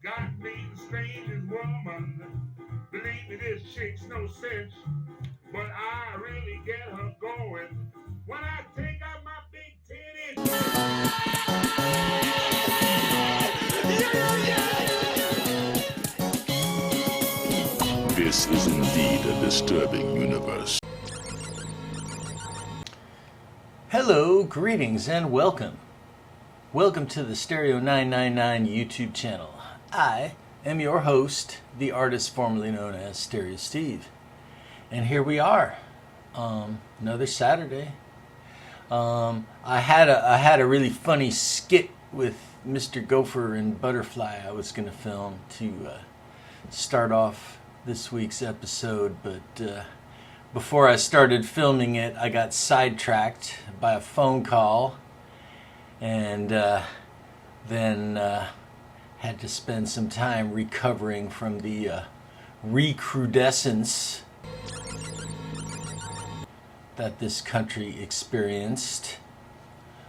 Got me the strangest woman. Believe me, this chick's no cinch, but I really get her going when I take out my big titties. This is indeed a disturbing universe. Hello, greetings, and welcome. Welcome to the Stereo 999 YouTube channel. I am your host, the artist formerly known as Stereo Steve. And here we are, another Saturday. I had a really funny skit with Mr. Gopher and Butterfly I was going to film to start off this week's episode, but before I started filming it, I got sidetracked by a phone call, and then had to spend some time recovering from the recrudescence that this country experienced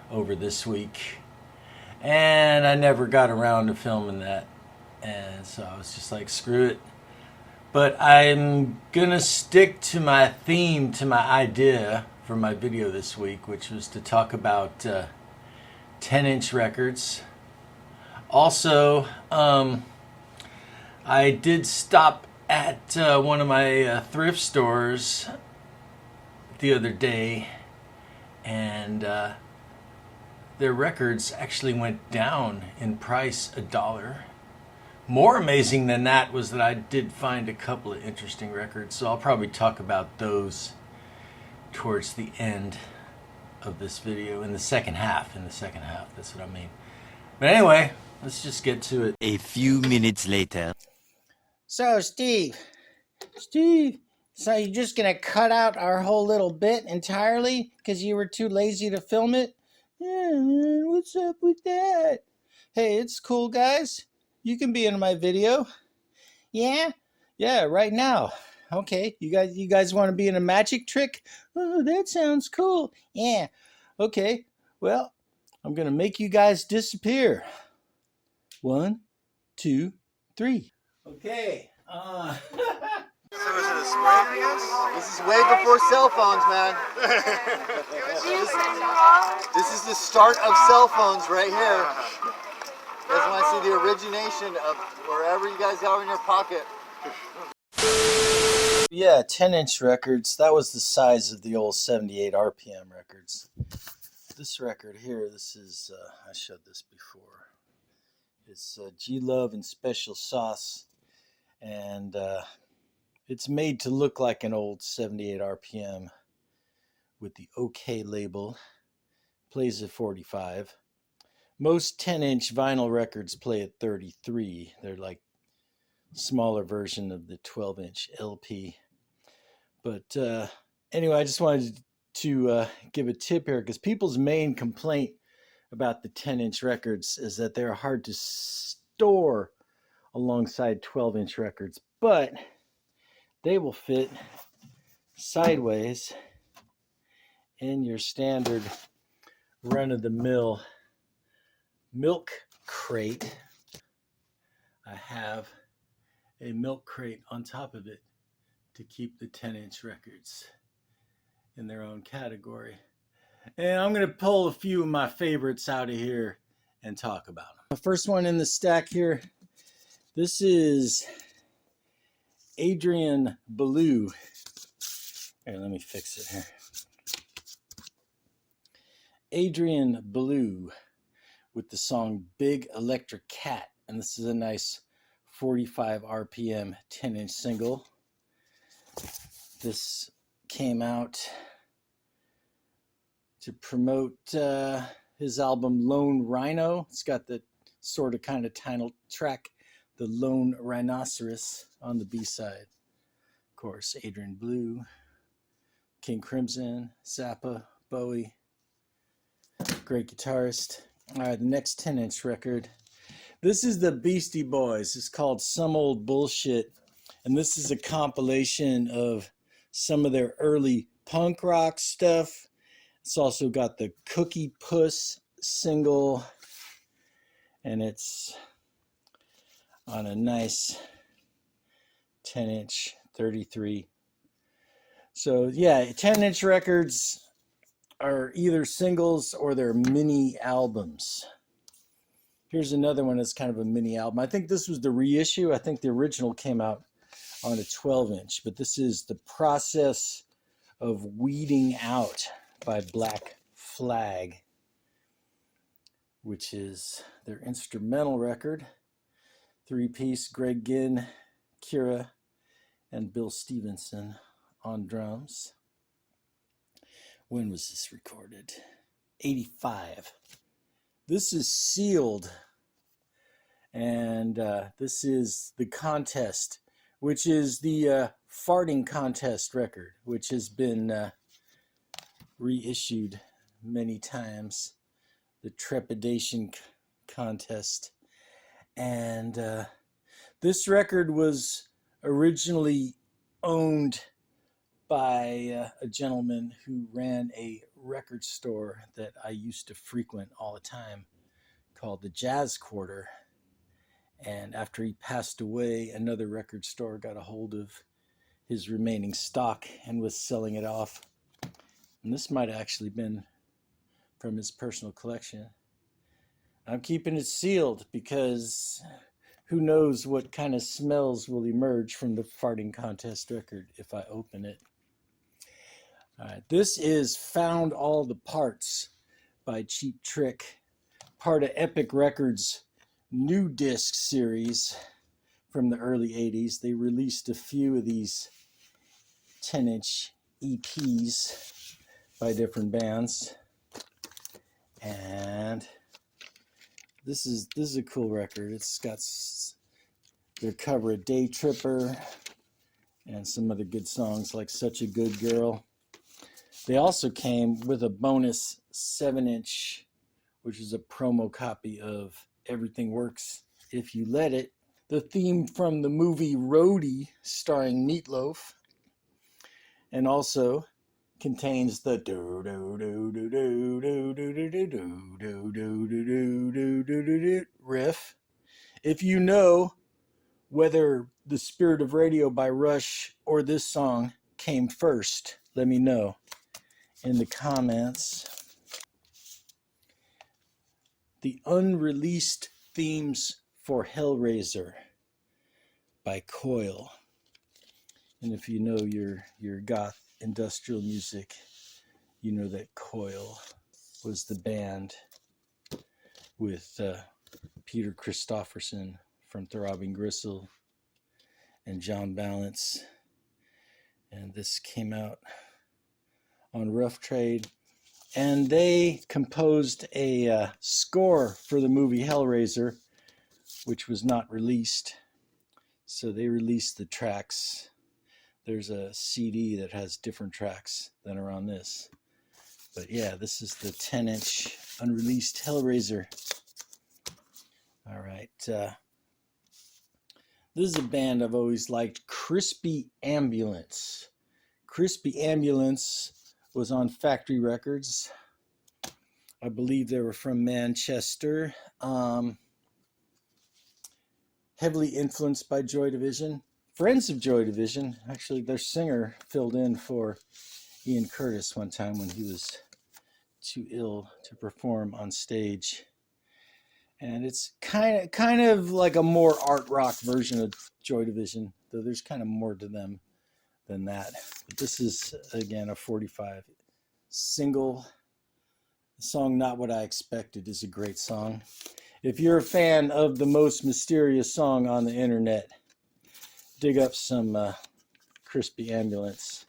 over this week. And I never got around to filming that, and so I was just like, screw it. But I'm gonna stick to my theme, to my idea for my video this week, which was to talk about 10-inch records. Also, I did stop at one of my thrift stores the other day, and their records actually went down in price $1. More amazing than that was that I did find a couple of interesting records, so I'll probably talk about those towards the end of this video, in the second half, that's what I mean. But anyway, let's just get to it. A few minutes later. So, Steve, so you're just going to cut out our whole little bit entirely because you were too lazy to film it? Yeah, man, what's up with that? Hey, it's cool, guys. You can be in my video. Yeah? Yeah, right now. Okay, you guys want to be in a magic trick? Oh, that sounds cool. Yeah. Okay, well, I'm going to make you guys disappear. 1, 2, 3. Okay, So is it a spring, I guess? This is way before cell phones, man. This is the start of cell phones right here. You guys want to see the origination of wherever you guys are in your pocket. Yeah, 10-inch records. That was the size of the old 78 RPM records. This record here, this is, I showed this before. It's G-Love and Special Sauce. And it's made to look like an old 78 RPM with the OK label. Plays at 45. Most 10-inch vinyl records play at 33. They're like smaller version of the 12-inch LP. But anyway, I just wanted to give a tip here, because people's main complaint about the 10-inch records is that they're hard to store alongside 12-inch records, but they will fit sideways in your standard run-of-the-mill milk crate. I have a milk crate on top of it to keep the 10-inch records in their own category. And I'm going to pull a few of my favorites out of here and talk about them. The first one in the stack here, this is Adrian Belew. Here, let me fix it here. Adrian Belew with the song Big Electric Cat. And this is a nice 45 RPM 10-inch single. This came out to promote his album Lone Rhino. It's got the sort of kind of title track, The Lone Rhinoceros, on the B-side. Of course, Adrian Belew, King Crimson, Zappa, Bowie. Great guitarist. All right, the next 10-inch record. This is the Beastie Boys. It's called Some Old Bullshit. And this is a compilation of some of their early punk rock stuff. It's also got the Cookie Puss single. And it's on a nice 10-inch 33. So yeah, 10-inch records are either singles or they're mini albums. Here's another one that's kind of a mini album. I think this was the reissue. I think the original came out on a 12-inch, but this is The Process of Weeding Out by Black Flag, which is their instrumental record. 3-piece, Greg Ginn, Kira, and Bill Stevenson on drums. When was this recorded? 85. This is sealed, and this is The Contest, which is the farting contest record, which has been reissued many times. The Trepidation Contest. And this record was originally owned by a gentleman who ran a record store that I used to frequent all the time called the Jazz Quarter. And after he passed away, another record store got a hold of his remaining stock and was selling it off. And this might have actually been from his personal collection. I'm keeping it sealed because who knows what kind of smells will emerge from the farting contest record if I open it. All right, this is Found All the Parts by Cheap Trick, part of Epic Records' new disc series from the early 80s. They released a few of these 10-inch EPs by different bands. And this is a cool record. It's got their cover of Day Tripper and some other good songs like Such a Good Girl. They also came with a bonus 7-inch, which is a promo copy of Everything Works If You Let It, the theme from the movie Roadie starring Meatloaf, and also contains the do do do do do do do do do do do do do do do riff. If you know whether The Spirit of Radio by Rush or this song came first, let me know in the comments. The Unreleased Themes for Hellraiser by Coil. And if you know your goth industrial music, you know that Coil was the band with Peter Christopherson from Throbbing Gristle and John Balance. And this came out on Rough Trade. And they composed a score for the movie Hellraiser, which was not released. So they released the tracks. There's a CD that has different tracks than are on this. But yeah, this is the 10-inch unreleased Hellraiser. All right. This is a band I've always liked, Crispy Ambulance. Crispy Ambulance was on Factory Records. I believe they were from Manchester. Heavily influenced by Joy Division. Friends of Joy Division. Actually, their singer filled in for Ian Curtis one time when he was too ill to perform on stage. And it's kind of like a more art rock version of Joy Division, though there's kind of more to them than that. But this is, again, a 45 single. The song Not What I Expected is a great song. If you're a fan of the most mysterious song on the internet, dig up some Crispy Ambulance.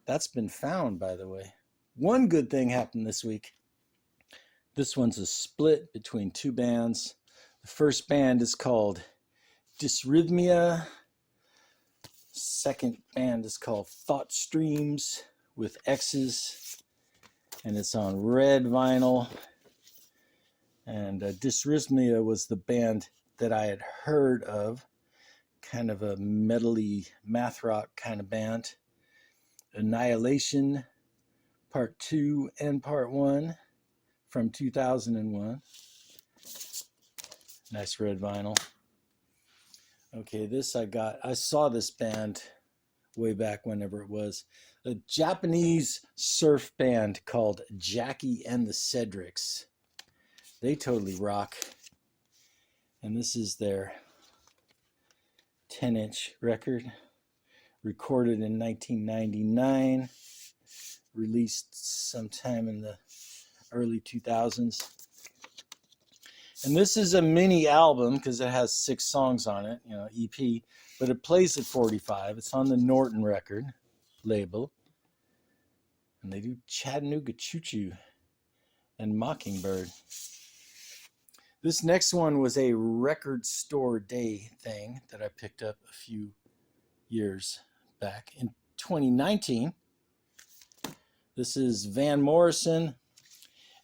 That's been found, by the way. One good thing happened this week. This one's a split between two bands. The first band is called Dysrhythmia. Second band is called Thought Streams with X's. And it's on red vinyl. And Dysrhythmia was the band that I had heard of. Kind of a metal-y math rock kind of band. Annihilation Part 2 and Part 1 from 2001. Nice red vinyl. Okay, this I saw this band way back whenever it was. A Japanese surf band called Jackie and the Cedrics. They totally rock. And this is their 10-inch record, recorded in 1999, released sometime in the early 2000s. And this is a mini album because it has 6 songs on it, EP, but it plays at 45. It's on the Norton record label. And they do Chattanooga Choo Choo and Mockingbird. This next one was a record store day thing that I picked up a few years back in 2019. This is Van Morrison,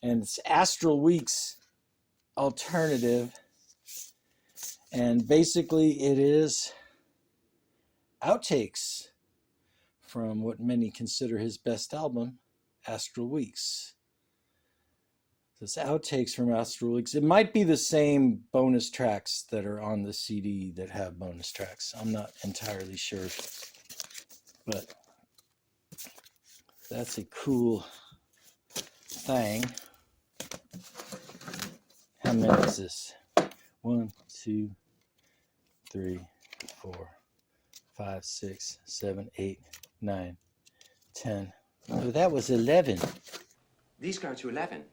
and it's Astral Weeks alternative, and basically it is outtakes from what many consider his best album, Astral Weeks. This outtakes from Astral Weeks. It might be the same bonus tracks that are on the CD that have bonus tracks. I'm not entirely sure, but that's a cool thing. How many is this? 1, 2, 3, 4, 5, 6, 7, 8, 9, 10. Oh, that was 11. These go to 11.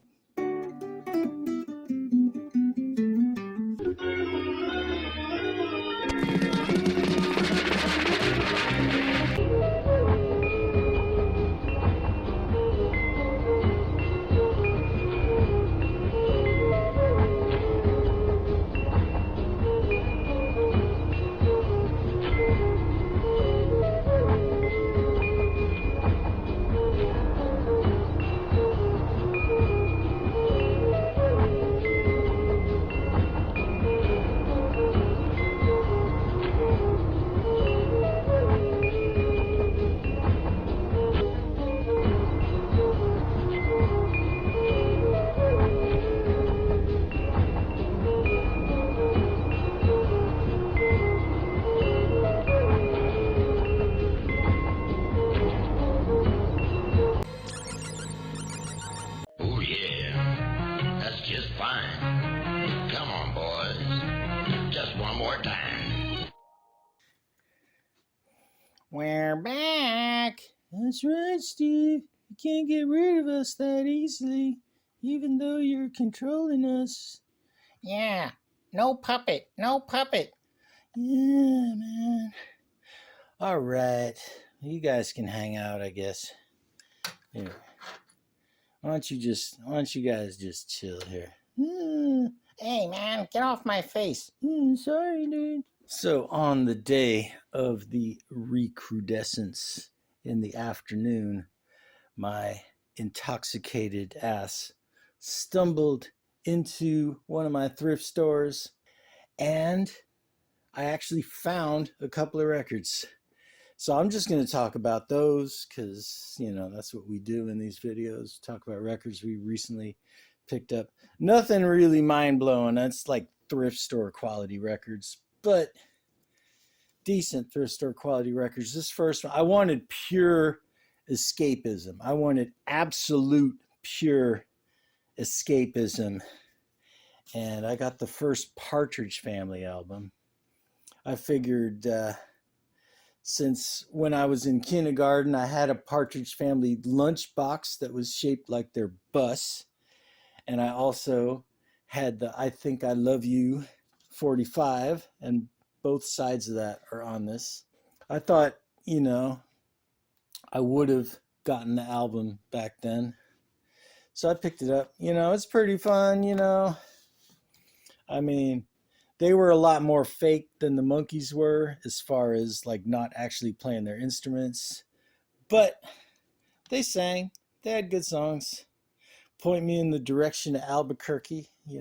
Oh yeah, that's just fine. Come on, boys. Just one more time. We're back. That's right, Steve. You can't get rid of us that easily, even though you're controlling us. Yeah, no puppet, no puppet. Yeah, man. All right. You guys can hang out, I guess. Here. Why don't you guys just chill here? Hey, man, get off my face. Sorry, dude. So on the day of the recrudescence in the afternoon, my intoxicated ass stumbled into one of my thrift stores, and I actually found a couple of records. So I'm just going to talk about those because, that's what we do in these videos, talk about records we recently picked up. Nothing really mind-blowing. That's like thrift store quality records, but decent thrift store quality records. This first one, I wanted pure escapism. I wanted absolute pure escapism. And I got the first Partridge Family album. I figured since when I was in kindergarten, I had a Partridge Family lunchbox that was shaped like their bus. And I also had the I Think I Love You 45, and both sides of that are on this. I thought, I would have gotten the album back then. So I picked it up. It's pretty fun, I mean, they were a lot more fake than the Monkees were as far as like not actually playing their instruments. But they sang. They had good songs. Point Me in the Direction of Albuquerque, I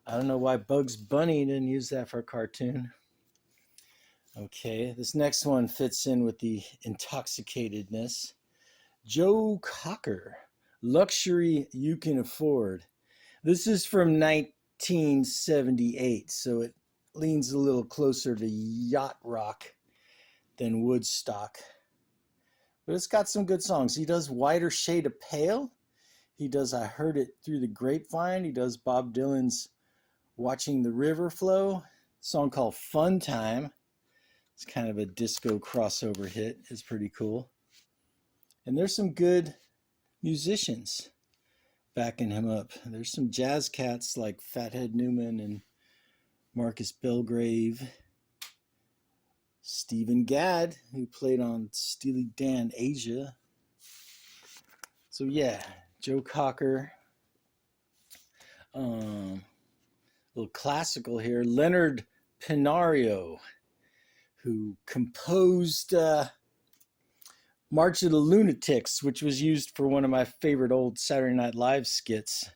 don't know why Bugs Bunny didn't use that for a cartoon. Okay, this next one fits in with the intoxicatedness. Joe Cocker, Luxury You Can Afford. This is from 19 1978, so it leans a little closer to yacht rock than Woodstock. But it's got some good songs. He does Whiter Shade of Pale. He does I Heard It Through the Grapevine. He does Bob Dylan's Watching the River Flow. A song called Fun Time. It's kind of a disco crossover hit. It's pretty cool. And there's some good musicians backing him up. There's some jazz cats like Fathead Newman and Marcus Belgrave. Stephen Gadd, who played on Steely Dan Asia. So yeah, Joe Cocker. A little classical here. Leonard Pinario, who composed March of the Lunatics, which was used for one of my favorite old Saturday Night Live skits.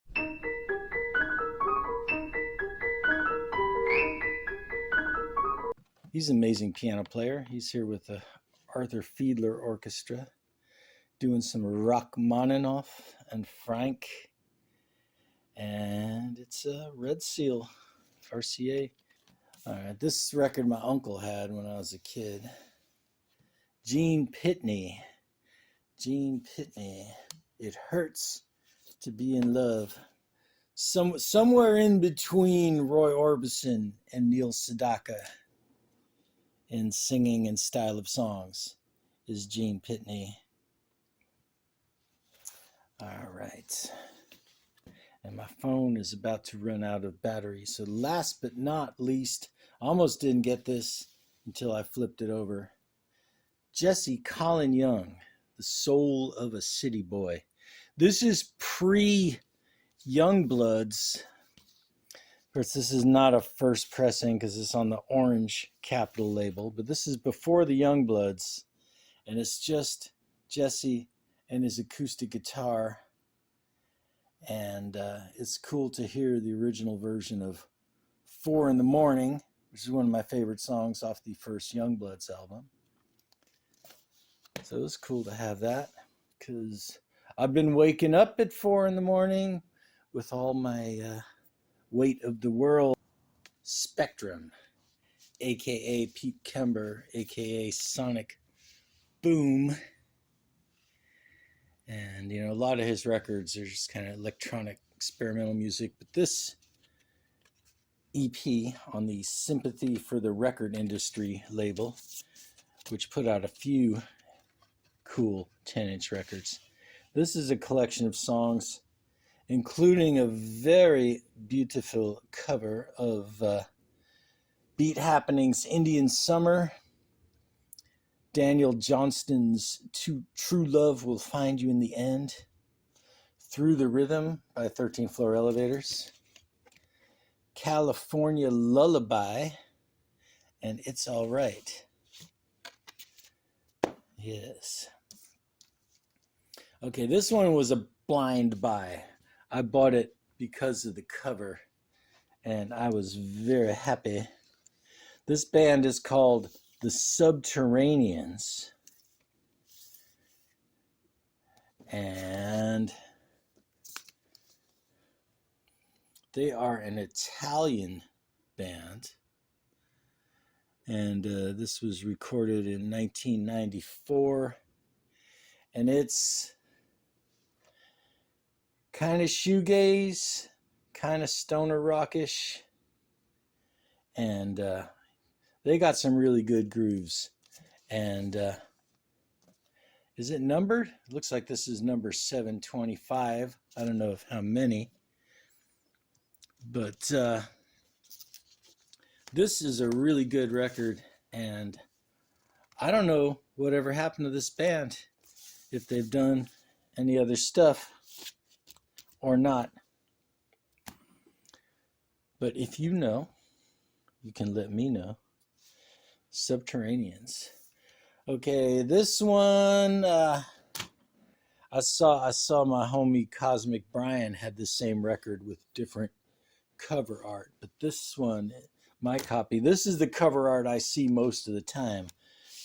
He's an amazing piano player. He's here with the Arthur Fiedler Orchestra, doing some Rachmaninoff and Frank. And it's a Red Seal, RCA. All right, this record my uncle had when I was a kid. Gene Pitney. Gene Pitney. It Hurts to Be in Love. Somewhere in between Roy Orbison and Neil Sedaka in singing and style of songs is Gene Pitney. All right. And my phone is about to run out of battery. So last but not least, I almost didn't get this until I flipped it over. Jesse Colin Young, The Soul of a City Boy. This is pre-Youngbloods. Of course, this is not a first pressing because it's on the Orange Capitol label, but this is before the Youngbloods, and it's just Jesse and his acoustic guitar, and it's cool to hear the original version of 4 in the Morning, which is one of my favorite songs off the first Youngbloods album. So it was cool to have that, because I've been waking up at 4 in the morning with all my Weight of the World Spectrum, aka Pete Kember, aka Sonic Boom. And you know, a lot of his records are just kind of electronic experimental music, but this EP on the Sympathy for the Record Industry label, which put out a few cool 10-inch records. This is a collection of songs, including a very beautiful cover of Beat Happening's Indian Summer, Daniel Johnston's True Love Will Find You in the End, Through the Rhythm by 13 Floor Elevators, California Lullaby, and It's All Right. Yes. Okay, this one was a blind buy. I bought it because of the cover, and I was very happy. This band is called The Subterraneans, and they are an Italian band, and this was recorded in 1994, and it's kind of shoegaze, kind of stoner rockish, and they got some really good grooves. And is it numbered? It looks like this is number 725. I don't know how many, but this is a really good record, and I don't know whatever happened to this band, if they've done any other stuff or not. But if you know, you can let me know. Subterraneans. Okay, this one I saw my homie Cosmic Brian had the same record with different cover art, but this one, my copy, this is the cover art I see most of the time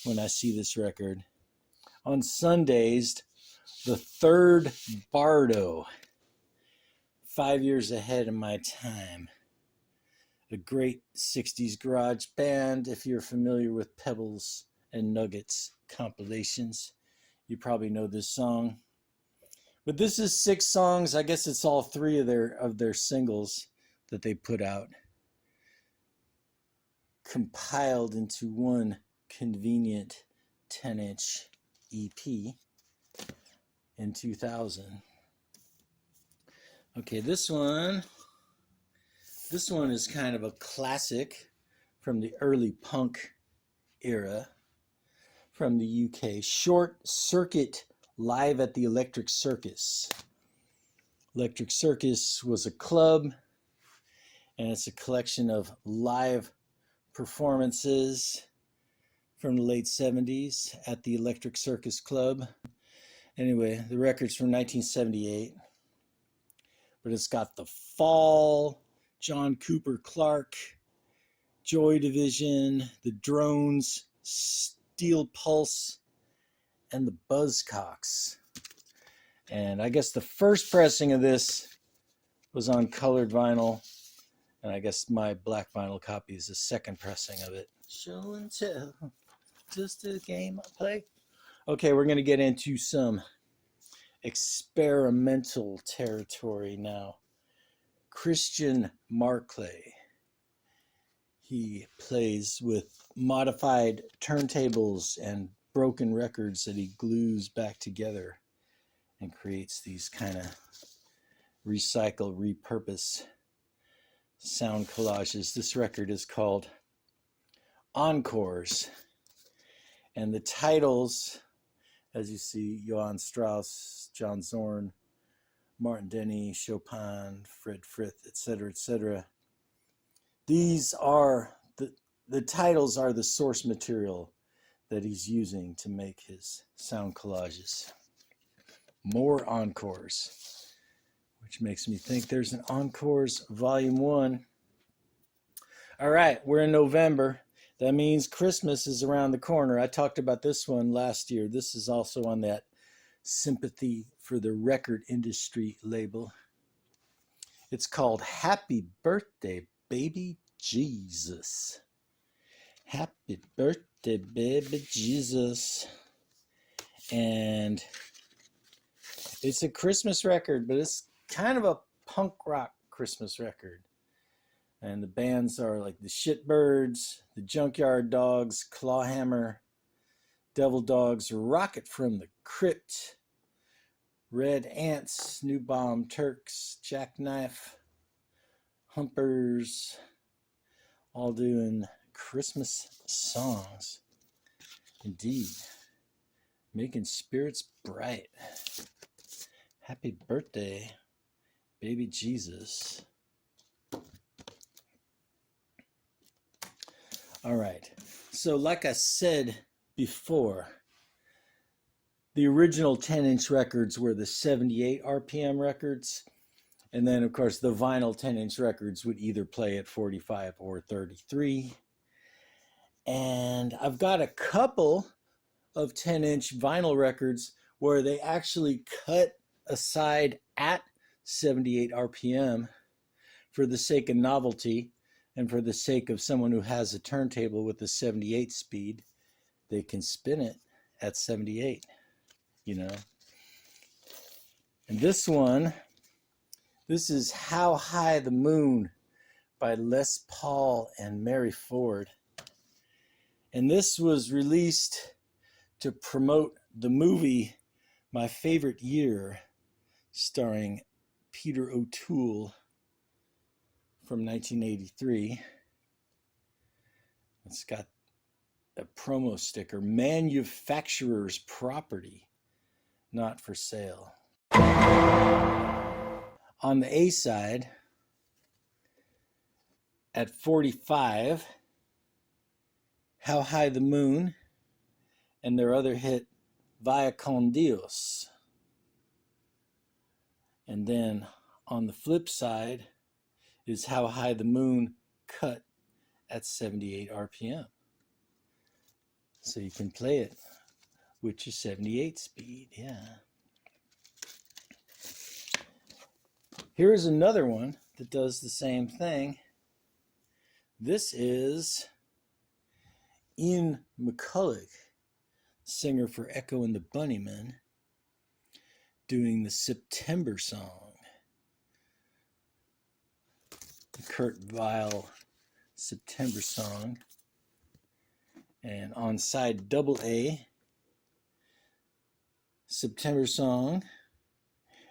when I see this record. On Sundays, the Third Bardo, 5 years ahead of my time. a great 60s garage band. If you're familiar with Pebbles and Nuggets compilations, you probably know this song. But this is 6 songs. I guess it's all 3 of their singles that they put out, compiled into one convenient 10-inch EP in 2000. Okay, this one is kind of a classic from the early punk era from the UK. Short Circuit Live at the Electric Circus. Electric Circus was a club, and it's a collection of live performances from the late 70s at the Electric Circus Club. Anyway, the record's from 1978, but it's got The Fall, John Cooper Clarke, Joy Division, The Drones, Steel Pulse, and the Buzzcocks. And I guess the first pressing of this was on colored vinyl, and I guess my black vinyl copy is the second pressing of it. Show and tell, just a game I play. Okay, we're going to get into some experimental territory now. Christian Marclay. He plays with modified turntables and broken records that he glues back together and creates these kind of recycle, repurpose sound collages. This record is called Encores, and the titles, as you see, Johann Strauss, John Zorn, Martin Denny, Chopin, Fred Frith, etc., etc. These are the titles are the source material that he's using to make his sound collages. More Encores, which makes me think there's an Encores Volume 1. All right, we're in November. That means Christmas is around the corner. I talked about this one last year. This is also on that Sympathy for the Record Industry label. It's called Happy Birthday, Baby Jesus. Happy birthday, baby Jesus. And it's a Christmas record, but it's kind of a punk rock Christmas record. And the bands are like the Shitbirds, the Junkyard Dogs, Clawhammer, Devil Dogs, Rocket from the Crypt, Red Ants, New Bomb Turks, Jackknife, Humpers, all doing Christmas songs. Indeed. Making spirits bright. Happy birthday, baby Jesus. All right. So like I said before, the original 10-inch records were the 78 RPM records. And then, of course, the vinyl 10-inch records would either play at 45 or 33. And I've got a couple of 10-inch vinyl records where they actually cut aside at 78 RPM for the sake of novelty and for the sake of someone who has a turntable with a 78 speed. They can spin it at 78, you know. And this one, this is How High the Moon by Les Paul and Mary Ford. And this was released to promote the movie My Favorite Year, starring Peter O'Toole from 1983. It's got a promo sticker, manufacturer's property, not for sale. On the A side, at 45, How High the Moon, and their other hit, Vaya con Dios. And then on the flip side is How High the Moon cut at 78 RPM. So you can play it with your 78 speed, yeah. Here's another one that does the same thing. This is Ian McCulloch, singer for Echo and the Bunnymen, doing the September song. Kurt Weill September song. And on side double A, September song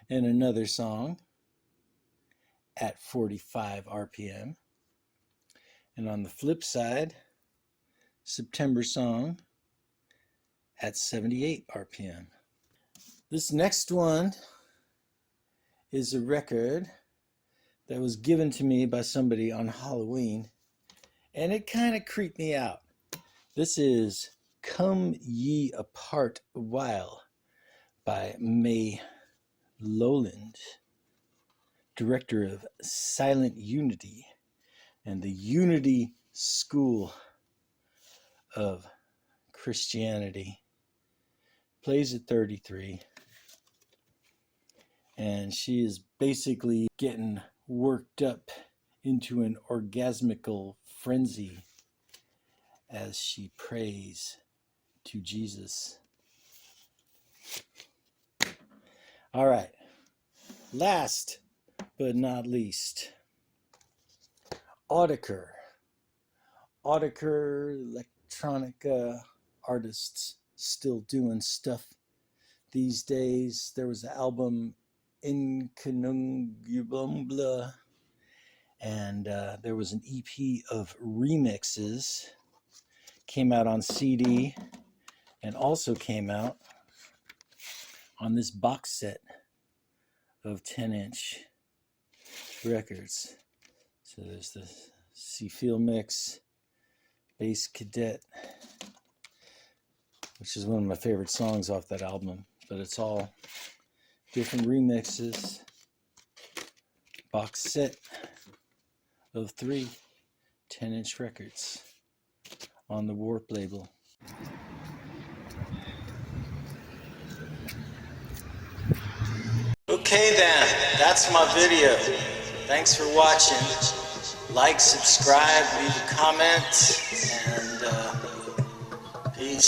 and another song at 45 RPM. And on the flip side, September song at 78 RPM. This next one is a record that was given to me by somebody on Halloween, and it kind of creeped me out. This is Come Ye Apart While by May Lowland, director of Silent Unity and the Unity School of Christianity. Plays at 33. And she is basically getting worked up into an orgasmical frenzy as she prays to Jesus. All right. Last but not least, Audiker. Audiker, electronica artists still doing stuff these days. There was an album, Inconnubilumbla, and there was an EP of remixes. Came out on CD and also came out on this box set of 10-inch records. So there's the C-Feel mix, Bass Cadet, which is one of my favorite songs off that album, but it's all different remixes. Box set of 3 10-inch records on the Warp label. Okay then, that's my video. Thanks for watching. Like, subscribe, leave a comment, and